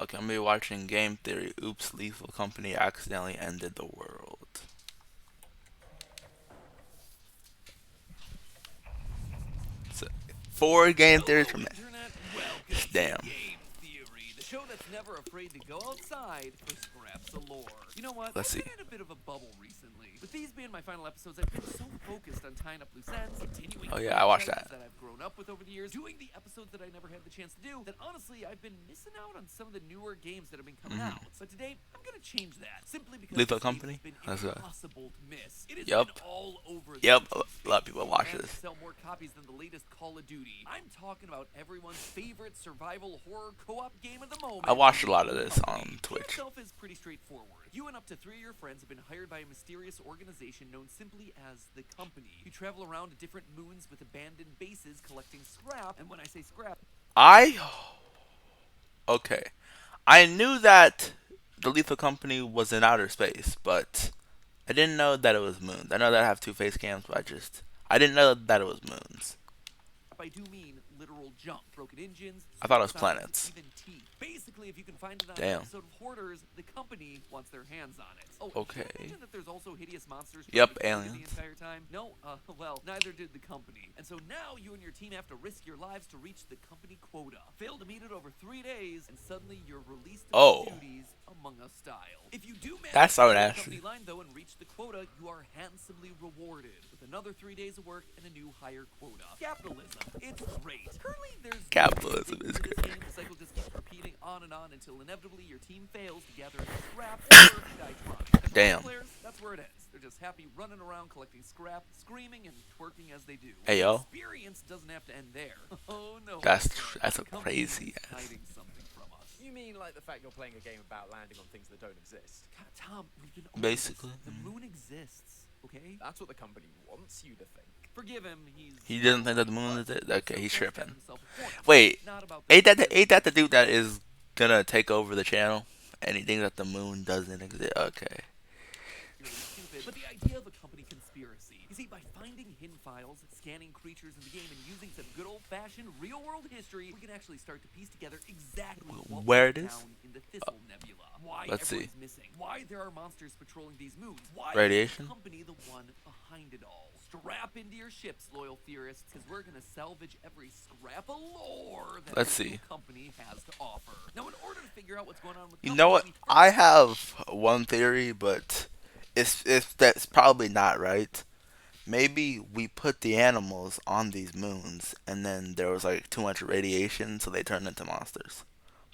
Okay, I'm gonna be watching Game Theory. Oops, Lethal Company accidentally ended the world. So, four Game Theories Hello, from Internet. Welcome to damn. Game Theory, the show that's never afraid to go outside for scraps of lore. You know what? Let's I've see. been in a bit of a bubble recently. With these being my final episodes, I've been so focused on tying up loose ends, continuing Oh yeah, I watched franchises that. that I've grown up with over the years, doing the episodes that I never had the chance to do, that honestly, I've been missing out on some of the newer games that have been coming out. But today, I'm gonna change that, simply because Lethal this game has Company. been That's impossible to miss. It has Yup. been all over the Yep. YouTube A lot of feed people watch and this. sell more copies than the latest Call of Duty. I'm talking about everyone's favorite survival horror co-op game of the moment. I watched a lot of Lethal this Company. on The game Twitch. itself is pretty straightforward. You and up to 3 of your friends have been hired by a mysterious organization known simply as the Company. You travel around to different moons with abandoned bases collecting scrap, and when I say scrap, I okay. I knew that the Lethal Company was in outer space, but I didn't know that it was moons. I know that I have two face cams, but I didn't know that it was moons. I do mean literal junk. Broken engines, I thought it split was signs, planets. even teeth. Basically, if you can find it on an Damn. episode of Hoarders, the company wants their hands on it. Oh, did Okay. I mention that there's also hideous monsters trying Yep, to kill you the aliens. entire time? No? Well, neither did the company. And so now you and your team have to risk your lives to reach the company quota. Fail to meet it over 3 days, and suddenly you're released to Oh, duties Among Us style. If you do manage that's to so clear the nasty. company line, though, and reach the quota, you are handsomely rewarded with another 3 days of work and a new higher quota. Capitalism. It's great. Currently, there's Capitalism no is to this great. game. The cycle just keeps repeating on and on until inevitably your team fails to gather enough scrap or die trying. And for Damn. most players, that's where it ends. They're just happy running around collecting scrap, screaming and twerking as they do. Hey The yo, experience doesn't have to end there. Oh no. that's a The company crazy is ass. hiding something from us. You mean like the fact you're playing a game about landing on things that don't exist? God, Tom, we've been over Basically. this. The moon exists, okay? That's what the company wants you to think. Forgive him. He doesn't think that the moon is it. Okay, he's Still tries to have tripping. himself a point. Wait, It's not about the ain't that the dude that is gonna take over the channel? And he thinks that the moon doesn't exist. Okay. Really stupid, but the idea of a company conspiracy. You see, by finding hidden files, scanning creatures in the game, and using some good old-fashioned real-world history, we can actually start to piece together exactly what Where went it is? down in the Thistle Nebula. Why let's see. everyone's missing. Why there are monsters patrolling these moons. Why Radiation? is the company the one behind it all? Strap into your ships, loyal theorists, because we're gonna salvage every scrap of lore that Let's the see. company has to offer. Now, in order to figure out what's going on with You know what? company, we I have one theory, but it's that's probably not right. Maybe we put the animals on these moons, and then there was like too much radiation, so they turned into monsters.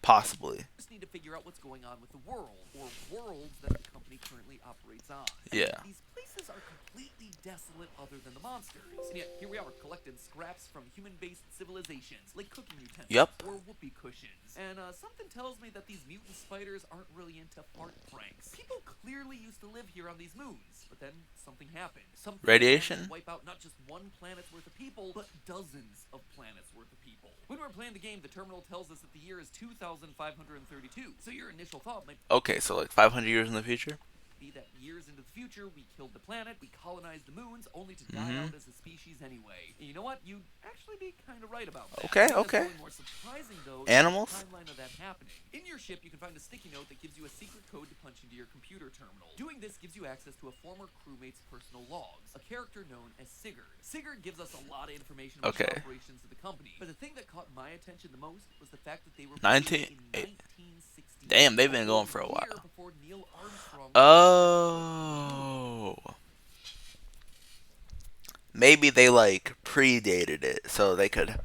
Possibly. just need to figure out what's going on with the world, or worlds that the company currently operates on. I mean, Yeah. these places are completely desolate other than the monsters. And yet, here we are collecting scraps from human-based civilizations, like cooking utensils Yep. or whoopee cushions. And something tells me that these mutant spiders aren't really into fart pranks. People clearly used to live here on these moons, but then something happened. Something Radiation? wipe out not just one planet's worth of people, but dozens of planets worth of people. When we're playing the game, the terminal tells us that the year is 2532. So your initial thought might Okay, so like 500 years in the future. be that years into the future, we killed the planet, we colonized the moons, only to die Mhm. out as a species anyway. And you know what? You'd actually be kind of right about that. Okay, I think that's okay. only more surprising, though, Animals? is the timeline of that happening. In your ship, you can find a sticky note that gives you a secret code to punch into your computer terminal. Doing this gives you access to a former crewmate's personal logs, a character known as Sigurd. Sigurd gives us a lot of information about the Okay. operations of the company. But the thing that caught my attention the most was the fact that they were 19 in 1960. Damn, they've been going for a year while. before Neil Armstrong Oh. Maybe they like predated it, so they could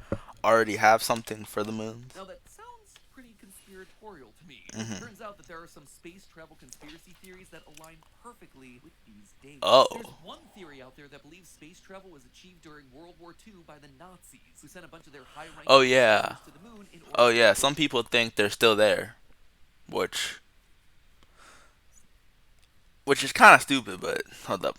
already have something for the moons. Now that sounds pretty conspiratorial to me. Mhm. Turns out that there are some space travel conspiracy theories that align perfectly with these dates. Oh. There's one theory out there that believes space travel was achieved during World War II by the Nazis, who sent a bunch of their high-ranking Oh yeah. officers to the moon in order Oh to yeah. Some people think they're still there, which is kind of stupid. But hold up.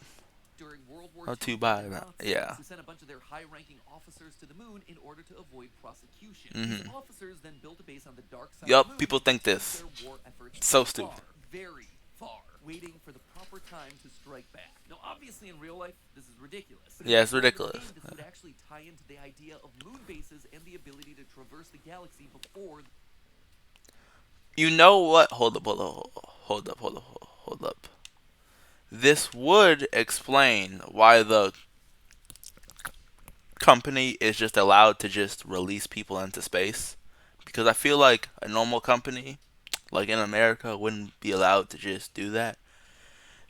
during World War Not II too by the bad. Nazis, Yeah. who sent a bunch of their high-ranking officers to the moon in order to avoid prosecution. Mhm. These officers then built a base on the dark side Yup, of the moon people think to this. take their war efforts So far, stupid. very far, waiting for the proper time to strike back. Now, obviously, in real life, this is ridiculous. But in Yeah, the it's world of the ridiculous. game, this would actually tie into the idea of moon bases and the ability to traverse the galaxy before You know what? Hold up. This would explain why the company is just allowed to just release people into space. Because I feel like a normal company, like in America, wouldn't be allowed to just do that.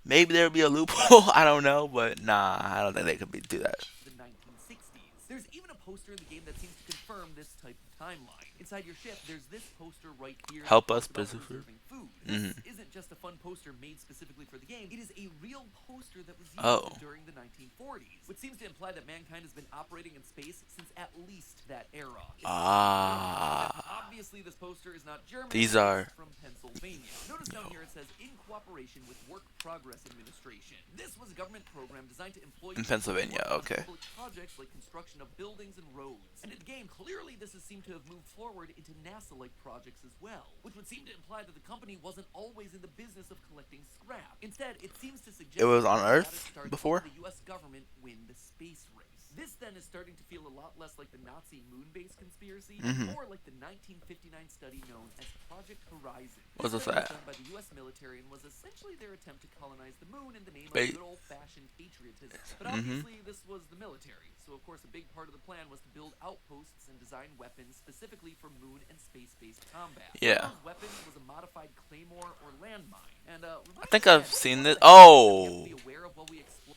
Maybe there'd be a loophole. I don't know, but nah, I don't think they could do that. The 1960s. There's even a poster in the game that seems to confirm this type of timeline. Inside your ship, there's this poster right here that Help talks us, about preserve. preserving food. Mhm. This isn't just a fun poster made specifically for the game. It is a real poster that was used Oh. during the 1940s, which seems to imply that mankind has been operating in space since at least that era. Ah. Obviously, this poster is not German. These it's are- from Pennsylvania. Notice down here it says in cooperation with Work Progress Administration. This was a government program designed to employ In Pennsylvania, people on okay. public projects like construction of buildings and roads. And in the game, clearly this has seemed to have moved forward into NASA-like projects as well, which would seem to imply that the company wasn't always in the business of collecting scrap. Instead, it seems to suggest It was that on the company Earth had to start before? helping the U.S. government win the space race. This then is starting to feel a lot less like the Nazi moon base conspiracy, and Mhm. more like the 1959 study known as Project Horizon. What's This this study was at? done by the U.S. military and was essentially their attempt to colonize the moon in the name of Wait. good old-fashioned patriotism. But Mhm. obviously, this was the military, so of course a big part of the plan was to build outposts and design weapons specifically for moon and space-based combat. Yeah. One of those weapons was a modified claymore or landmine, and I think I've what seen sort this. of hazards that we have to Oh. be aware of while we explore.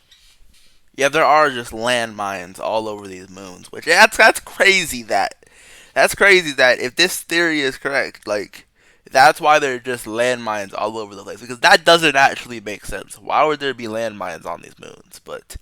Yeah, there are just landmines all over these moons, which that's crazy. That's crazy that if this theory is correct, like that's why there are just landmines all over the place because that doesn't actually make sense. Why would there be landmines on these moons? But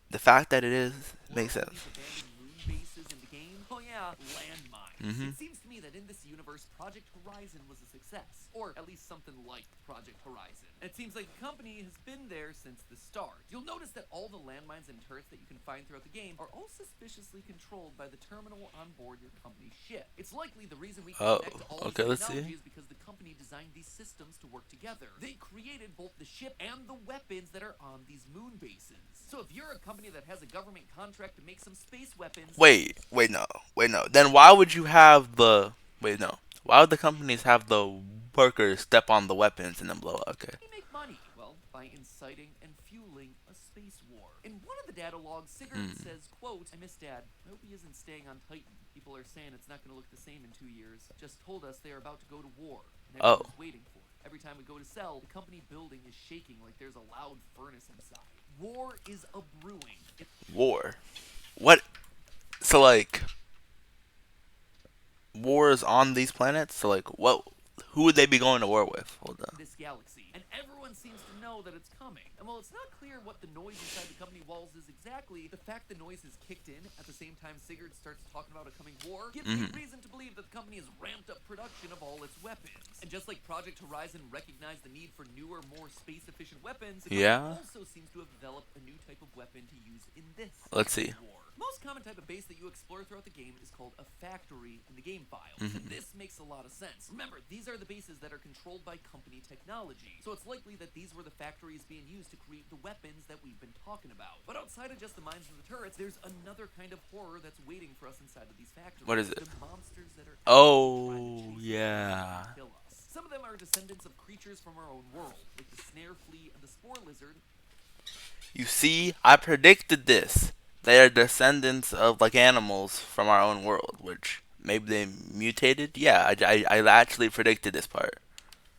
the fact that it is makes Were all sense. these abandoned moon bases in the game? Oh yeah, landmines. Mhm. It seems to me that in this universe, Project Horizon was a success, or at least something like Project Horizon. And it seems like the company has been there since the start. You'll notice that all the landmines and turrets that you can find throughout the game are all suspiciously controlled by the terminal on board your company's ship. It's likely the reason we can Oh, connect to all okay, these let's see. technologies is because the company designed these systems to work together. They created both the ship and the weapons that are on these moon bases. So if you're a company that has a government contract to make some space weapons, Wait, no. Then why would you have the wait no? Why would the companies have the workers step on the weapons and then blow up? Okay. they make money. Well, by inciting and fueling a space war. In one of the data logs, Sigurd says, quote, I miss Dad. I hope he isn't staying on Titan. People are saying it's not going to look the same in 2 years. Just told us they are about to go to war. And Oh. everyone's waiting for it. Every time we go to sell, the company building is shaking like there's a loud furnace inside. War is a brewing. War. What? So like, wars on these planets. So like, what? Who would they be going to war with? Hold on. This galaxy, and everyone seems to know that it's coming. And while it's not clear what the noise inside the company walls is exactly, the fact the noise is kicked in at the same time Sigurd starts talking about a coming war gives me reason to believe that the company has ramped up production of all its weapons. And just like Project Horizon recognized the need for newer, more space-efficient weapons, the company Yeah. also seems to have developed a new type of weapon to use in this Let's see. war. Most common type of base that you explore throughout the game is called a factory in the game files. And this makes a lot of sense. Remember, these are the bases that are controlled by company technology. So it's likely that these were the factories being used to create the weapons that we've been talking about. But outside of just the mines and the turrets, there's another kind of horror that's waiting for us inside of these factories. What is it? The monsters that are Oh, trying to chase us yeah. and kill us. Some of them are descendants of creatures from our own world, like the snare flea and the spore lizard. You see, I predicted this. They are descendants of like animals from our own world, which maybe they mutated. Yeah, I actually predicted this part.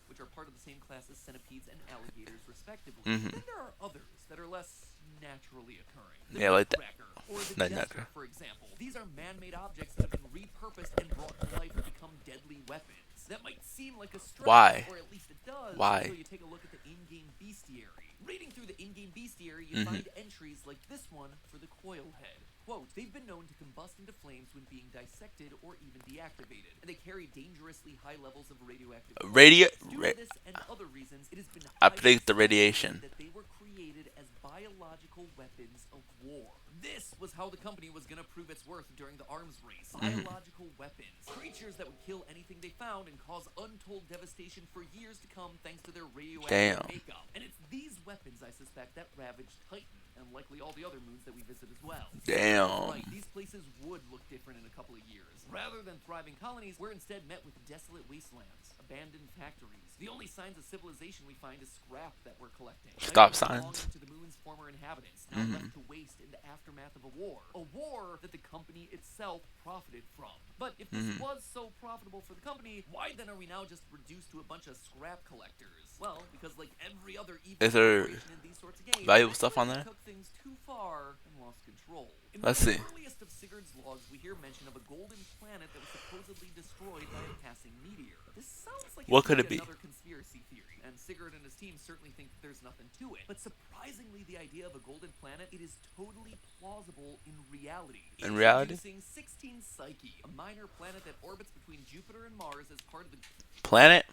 Which are part of the same class as centipedes and alligators, respectively. Mhm. Then there are others that are less naturally occurring. The Yeah, like that. Nutcracker, or the Nutcracker. Jester, for example. These are man-made objects that have been repurposed and brought to life to become deadly weapons. That might seem like a stretch, Why? or at least it does, Why? until you take a look at the in-game bestiary. Reading through the in-game bestiary, you find entries like this one for the coil head. Quote, they've been known to combust into flames when being dissected or even deactivated, and they carry dangerously high levels of radioactive Due to this and other reasons, it has been I highly predict the speculated radiation. that they were created as biological weapons of war. This was how the company was going to prove its worth during the arms race. Biological weapons. Creatures that would kill anything they found and cause untold devastation for years to come thanks to their radioactive Damn. makeup. And it's these weapons, I suspect, that ravaged Titan. and likely all the other moons that we visit as well. Damn. Right, these places would look different in a couple of years. Rather than thriving colonies, we're instead met with desolate wastelands, abandoned factories. The only signs of civilization we find is scrap that we're collecting. Stop Items signs. belonging to the moon's former inhabitants, now left to waste in the aftermath of a war. A war that the company itself profited from. But if this was so profitable for the company, why then are we now just reduced to a bunch of scrap collectors? Well, because like every other evil Is there corporation in these sorts of games, valuable stuff on actually there? took things too far and lost control. In Let's one of see. the earliest of Sigurd's logs, we hear mention of a golden planet that was supposedly destroyed by a passing meteor. This sounds like What it could could it be? another conspiracy theory, and Sigurd and his team certainly think that there's nothing to it. But surprisingly, the idea of a golden planet, it is totally plausible in reality. In reality? Introducing 16 Psyche, a minor planet that orbits between Jupiter and Mars as part of the Planet?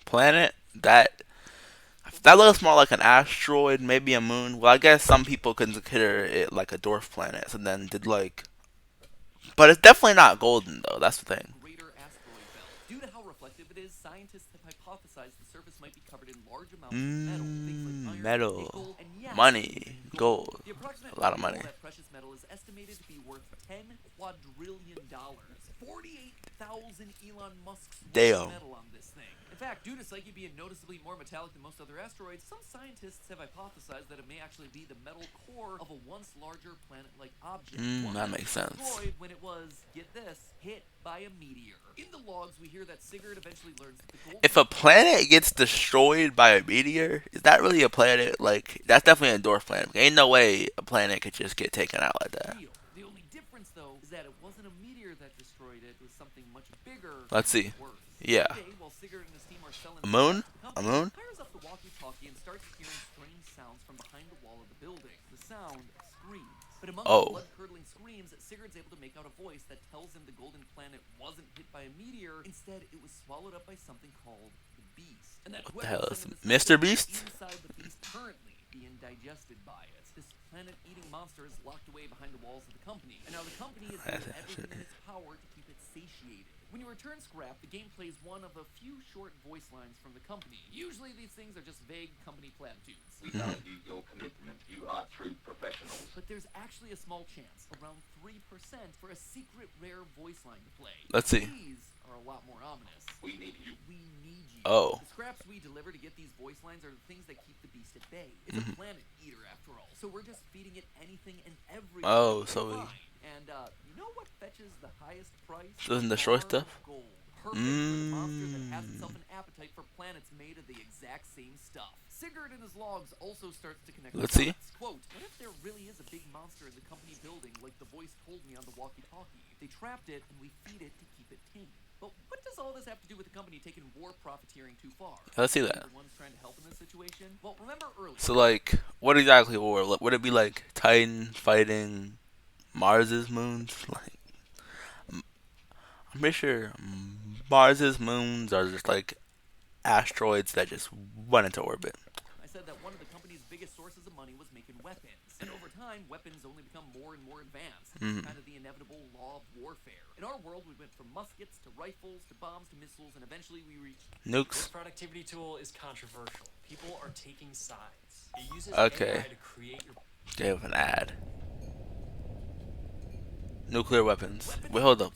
Planet? That looks more like an asteroid, maybe a moon. Well, I guess some people consider it like a dwarf planet. So then did like, but it's definitely not golden though. That's the thing. greater asteroid belt. Due to how reflective it is, scientists have hypothesized the surface might be covered in large amounts of metal, things like iron, Metal, nickel, and yes, money, even gold. The approximate A lot of value money. that precious metal is estimated to be worth $10 quadrillion. 48,000 Elon Musk's worth Damn. of metal on this thing. In fact, due to Psyche being noticeably more metallic than most other asteroids, some scientists have hypothesized that it may actually be the metal core of a once larger planet-like object. One That makes sense. destroyed when it was, get this, hit by a meteor. In the logs, we hear that Sigurd eventually learns that the golden If a planet gets destroyed by a meteor, is that really a planet? Like, that's definitely a dwarf planet. Ain't no way a planet could just get taken out like that. real. The only difference, though, is that it wasn't a meteor that destroyed it. It was something much bigger. Let's and see. worse. Yeah. One day, while Sigurd and his team are selling A moon? the A company moon? hires up the walkie-talkie and starts hearing strange sounds from behind the wall of the building. The sound screams. But among Oh. the blood-curdling screams, Sigurd's able to make out a voice that tells him the golden planet wasn't hit by a meteor. Instead, it was swallowed up by something called the Beast. And that What the whoever hell sent is him it, this Mr. message Beast? is inside the Beast currently being digested by it. This planet-eating monster is locked away behind the walls of the company. And now the company is doing everything in its power to keep it satiated. When you return scrap, the game plays one of a few short voice lines from the company. Usually these things are just vague company platitudes. We value your commitment. You are true professionals. But there's actually a small chance, around 3%, for a secret rare voice line to play. Let's see. These are a lot more ominous. We need you. We need you. Oh. The scraps we deliver to get these voice lines are the things that keep the beast at bay. It's a planet eater after all. So we're just feeding it anything and everything. Oh, we so can we- find. And you know what fetches the highest price? Doesn't destroy Hard stuff? Gold. Perfect for the monster that has itself an appetite for planets made of the exact same stuff. Sigurd in his logs also starts to connect Let's the see. dots. Quote, what if there really is a big monster in the company building like the voice told me on the walkie-talkie? They trapped it and we feed it to keep it tame. But what does all this have to do with the company taking war profiteering too far? Let's see Are we that. the ones trying to help in this situation? Well, remember earlier. So like, what exactly war? Like, would it be like Titan fighting Mars's moons? Like, I'm pretty sure Mars's moons are just like asteroids that just went into orbit. I said that one of the company's biggest sources of money was making weapons. And over time, weapons only become more and more advanced. It's kind of the inevitable law of warfare. In our world, we went from muskets to rifles to bombs to missiles, and eventually we reached This Nukes. productivity tool is controversial. People are taking sides. It uses Okay. AI to create your Gave an ad. Nuclear weapons. Wait, hold up.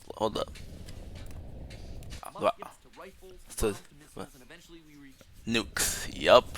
muskets to rifles to So- bombs to missiles, and eventually we reached Nukes. Yup.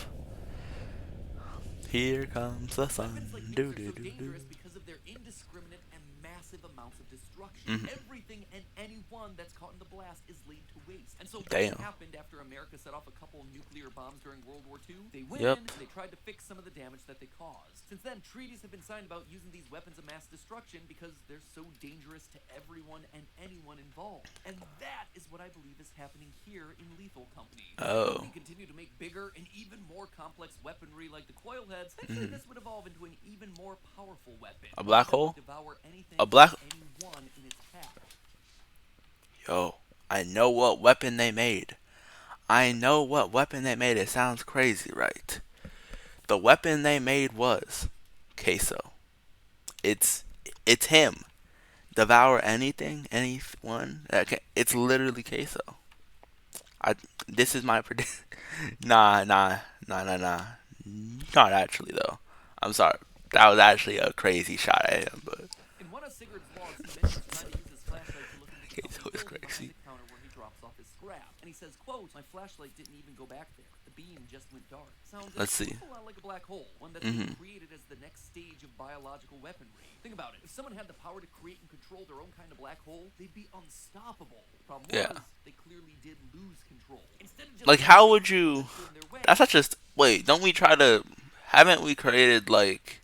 Here comes the sun. weapons like Do nukes do are so do do. dangerous because of their indiscriminate and massive amounts of destruction. Everything and anyone that's caught in the blast is laid to waste. And so what Damn. happened after America set off a couple nuclear bombs during World War II? They went Yep. in and they tried to fix some of the damage that they caused. Since then, treaties have been signed about using these weapons of mass destruction because they're so dangerous to everyone and anyone involved. And that is what I believe is happening here in Lethal Company. Oh. As we continue to make bigger and even more complex weaponry like the coil heads, eventually this would evolve into an even more powerful weapon. A black that would hole? Devour anything A black- and anyone in its path. Yo, I know what weapon they made. It sounds crazy, right? The weapon they made was Queso. It's him. Devour anything, anyone. It's literally Queso. This is my prediction. Nah. Not actually though. I'm sorry. That was actually a crazy shot at him, but In one of Sigurd's logs, he mentions trying to use his flashlight to look into the okay, so company it's building behind crazy. the counter where he drops off his scrap. And he says, quote, "My flashlight didn't even go back there. The beam just went dark." Sounds Let's see. a lot like a black hole, one that's Mhm. being created as the next stage of biological weaponry. Think about it. If someone had the power to create and control their own kind of black hole, they'd be unstoppable. The problem Yeah. was, they clearly did lose control. Instead of just Like, how letting would things you? get in their way, That's not just. Wait, don't we try to? Haven't we created like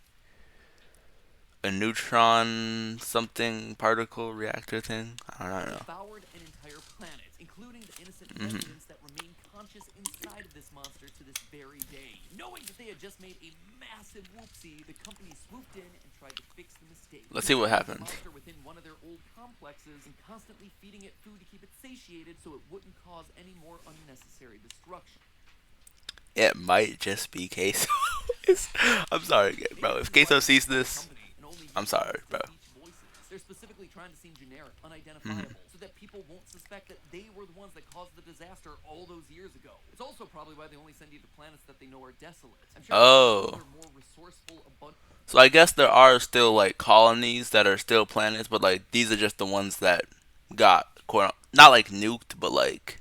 a neutron something particle reactor thing? I don't know. devoured an entire planet, including the innocent Mhm. residents that remain conscious inside of this monster to this very day. Knowing that they had just made a massive whoopsie, the company swooped in and tried to fix the mistake. Let's see what They put the happens. monster within one of their old complexes and constantly feeding it food to keep it satiated so it wouldn't cause any more unnecessary destruction. It might just be Queso. I'm sorry, bro. If Queso sees this, I'm sorry, bro. They're specifically trying to seem generic, unidentifiable, Mm-hmm. so that people won't suspect that they were the ones that caused the disaster all those years ago. It's also probably why they only send you to planets that they know are desolate. I'm sure Oh. they're more resourceful, abundant. So I guess there are still like colonies that are still planets, but like these are just the ones that got not like nuked, but like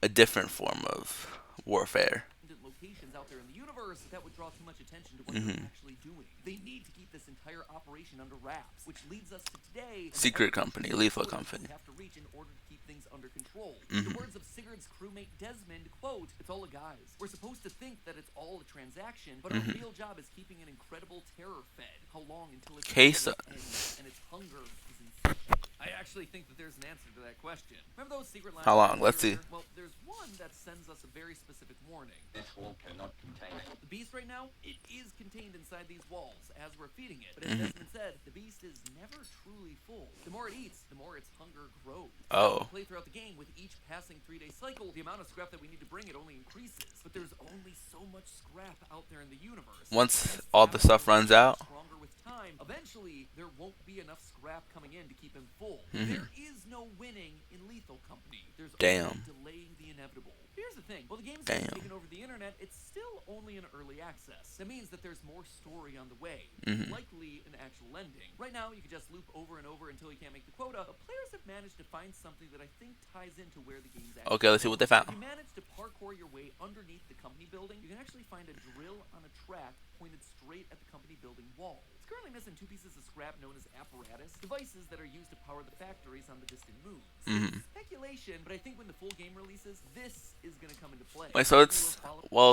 a different form of warfare. Locations out there in the universe that would draw too much attention to what Mhm. they're actually doing. They need to keep this entire operation under wraps, which leads us to today. Secret company, lethal company. We have to reach in order to keep things under control. Mhm. The words of Sigurd's crewmate Desmond, quote, "It's all a guise. We're supposed to think that it's all a transaction, but our Mhm. real job is keeping an incredible terror fed. How long until its Queso. ends and its hunger is insatiable?" I actually think that there's an answer to that question. Remember those secret lines? How long? from Let's see. earlier? Well, there's one that sends us a very specific warning. This wall cannot contain it. The beast right now, it is contained inside these walls as we're feeding it. But as Mhm. Desmond said, the beast is never truly full. The more it eats, the more its hunger grows. Oh. As we play throughout the game, with each passing 3-day cycle, the amount of scrap that we need to bring it only increases. But there's only so much scrap out there in the universe. Once all the stuff runs out. Stronger with time, eventually there won't be enough scrap coming in to keep him full. Mhm. There is no winning in Lethal Company. There's Damn. only delaying the inevitable. Here's the thing. While the game's Damn. taken over the internet, it's still only in early access. That means that there's more story on the way. Mhm. Likely an actual ending. Right now, you can just loop over and over until you can't make the quota, but players have managed to find something that I think ties into where the game's actually Okay, let's see what they If you found. manage to parkour your way underneath the company building, you can actually find a drill on a track pointed straight at the company building wall. It's currently missing 2 pieces of scrap known as apparatus, devices that are used to power the factories on the distant moons. Mhm. Speculation, but I think when the full game releases, this is going to come into play. Wait, so it's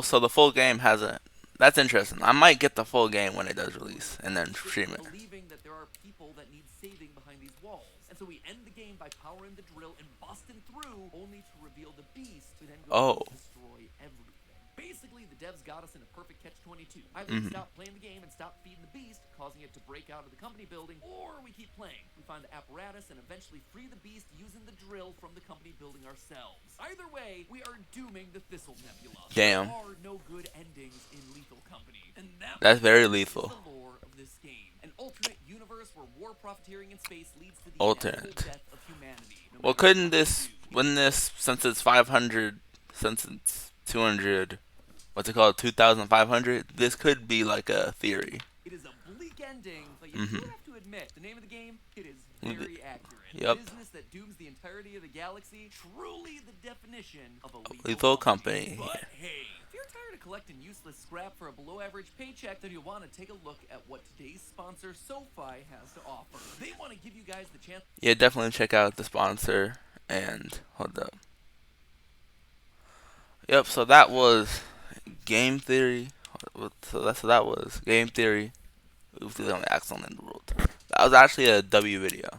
so the full game has a. That's interesting. I might get the full game when it does release and then stream it. Believing that there are people that need saving behind these walls. And so we end the game by powering the drill and busting through, only to reveal the beast, who then goes Oh. to destroy everything. Basically, the devs got us in a perfect catch-22. Either Mhm. we stop playing the game and stop feeding the beast, causing it to break out of the company building, or we keep playing. We find the apparatus and eventually free the beast using the drill from the company building ourselves. Either way, we are dooming the Thistle Nebula. Damn. There are no good endings in Lethal Company. And That's very is lethal. the lore of this game. An alternate universe where war profiteering in space leads to the Alternate. inevitable death of humanity. No Well, matter couldn't what this, you do. when this, since it's 500, since it's 200, what's it called, 2,500, this could be like a theory. It is a bleak ending, but you Mhm. do have to admit, the name of the game, it is very accurate. Yep. Business that dooms the entirety of the galaxy, truly the definition of a Lethal company. But hey, if you're tired of collecting useless scrap for a below-average paycheck, then you'll want to take a look at what today's sponsor, SoFi, has to offer. They want to give you guys the chance. Yeah, definitely check out the sponsor and hold up. Yep, so that was game theory. So that was game theory. It was the only excellent in the world. That was actually a W video.